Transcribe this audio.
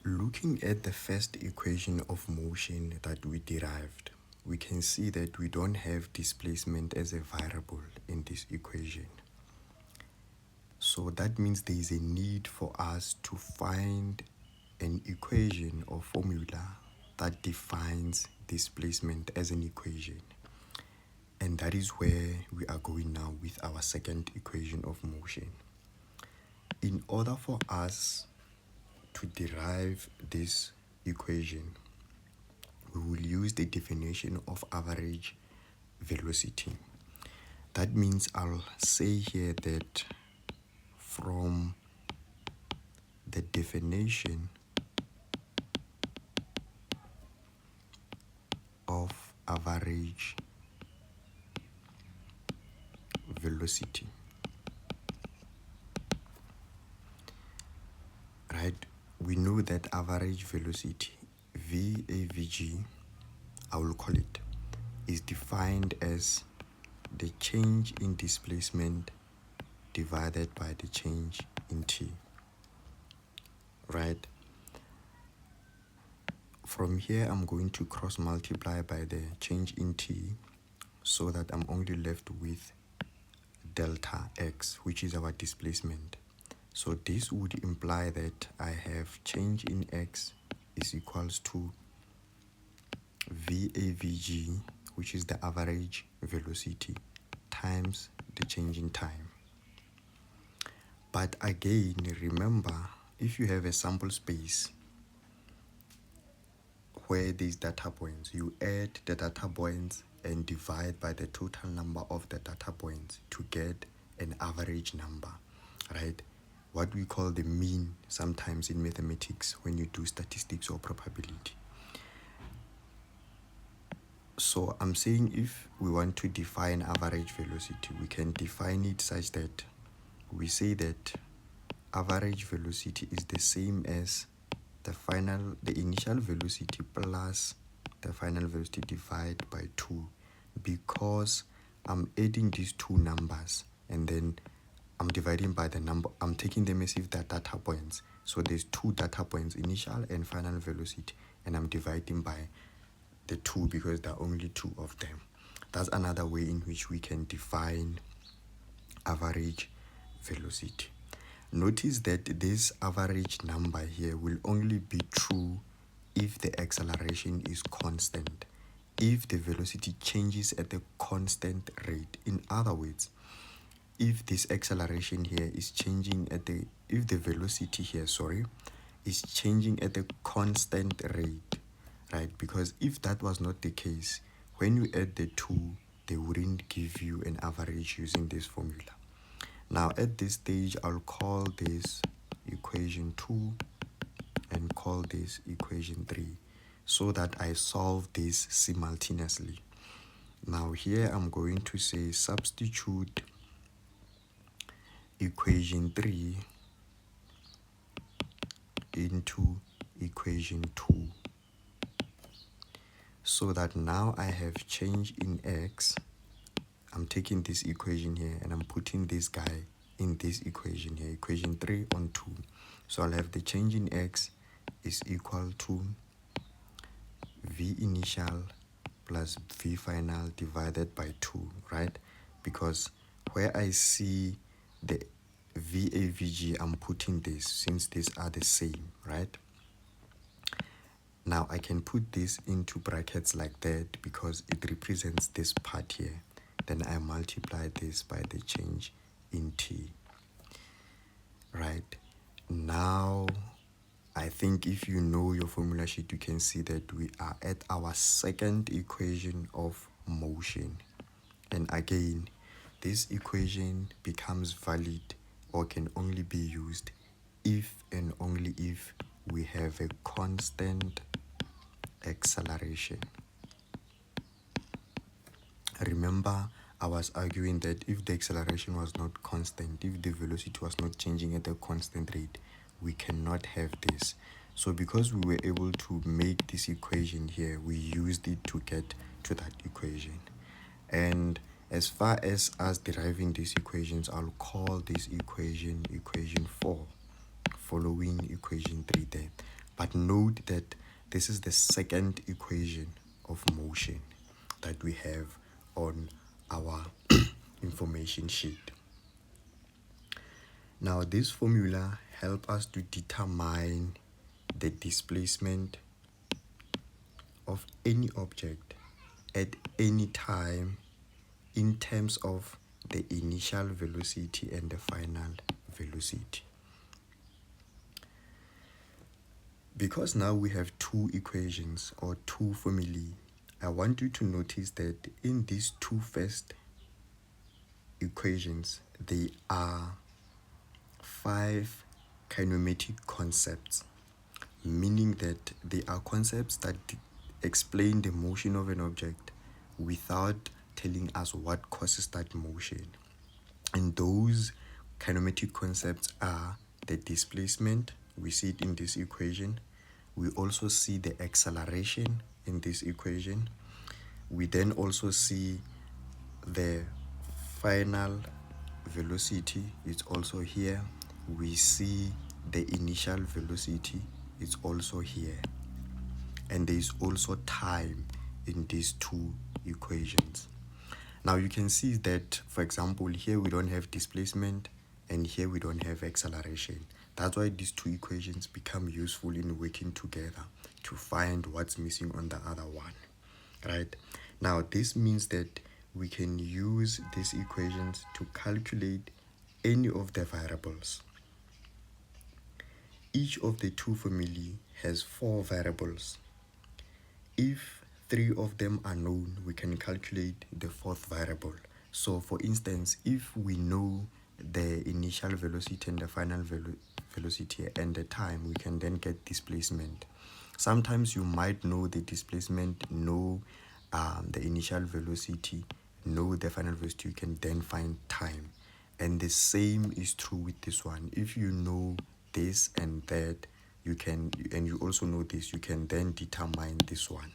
Looking at the first equation of motion that we derived, we can see that we don't have displacement as a variable in this equation. So that means there is a need for us to find an equation or formula that defines displacement as an equation. And that is where we are going now with our second equation of motion. In order for us to derive this equation, we will use the definition of average velocity. That means I'll say here that from the definition of average velocity, right, we know that average velocity, VAVG, I will call it, is defined as the change in displacement divided by the change in t, right? From here, I'm going to cross multiply by the change in t so that I'm only left with delta x, which is our displacement. So this would imply that I have change in x is equals to VAVG, which is the average velocity, times the change in time. But again, remember, if you have a sample space where these data points, you add the data points and divide by the total number of the data points to get an average number, right? What we call the mean sometimes in mathematics when you do statistics or probability. So I'm saying if we want to define average velocity, we can define it such that we say that average velocity is the same as the initial velocity plus the final velocity divided by 2, because I'm adding these two numbers and then I'm dividing by the number. I'm taking them as if they're data points. So there's two data points, initial and final velocity, and I'm dividing by the 2 because there are only 2 of them. That's another way in which we can define average velocity. Notice that this average number here will only be true if the acceleration is constant, if the velocity changes at a constant rate. In other words, if this acceleration here is changing if the velocity here, is changing at a constant rate, right? Because if that was not the case, when you add the 2, they wouldn't give you an average using this formula. Now at this stage, I'll call this equation 2 and call this equation 3 so that I solve this simultaneously. Now here I'm going to say substitute equation 3 into equation 2 so that now I have change in x. I'm taking this equation here and I'm putting this guy in this equation here, equation 3 on 2. So I'll have the change in x is equal to v initial plus v final divided by 2, right? Because where I see the VAVG, I'm putting this since these are the same, right? Now I can put this into brackets like that because it represents this part here. Then I multiply this by the change in t, right? Now, I think if you know your formula sheet, you can see that we are at our second equation of motion. And again, this equation becomes valid or can only be used if and only if we have a constant acceleration. Remember, I was arguing that if the acceleration was not constant, if the velocity was not changing at a constant rate, we cannot have this. So because we were able to make this equation here, we used it to get to that equation. And as far as us deriving these equations, I'll call this equation equation 4, following equation 3 there. But note that this is the second equation of motion that we have on our information sheet. Now this formula helps us to determine the displacement of any object at any time in terms of the initial velocity and the final velocity. Because now we have two equations or two formulae, I want you to notice that in these two first equations, they are 5 kinematic concepts, meaning that they are concepts that explain the motion of an object without telling us what causes that motion. And those kinematic concepts are the displacement, we see it in this equation. We also see the acceleration in this equation. We then also see the final velocity, it's also here. We see the initial velocity, it's also here. And there is also time in these two equations. Now you can see that, for example, here we don't have displacement and here we don't have acceleration. That's why these two equations become useful in working together to find what's missing on the other one, right? Now this means that we can use these equations to calculate any of the variables. Each of the two formulae has 4 variables. If 3 of them are known, we can calculate the 4th variable. So for instance, if we know the initial velocity and the final velocity and the time, we can then get displacement. Sometimes you might know the displacement, know the initial velocity, know the final velocity, you can then find time. And the same is true with this one. If you know this and that, you can, and you also know this, you can then determine this one.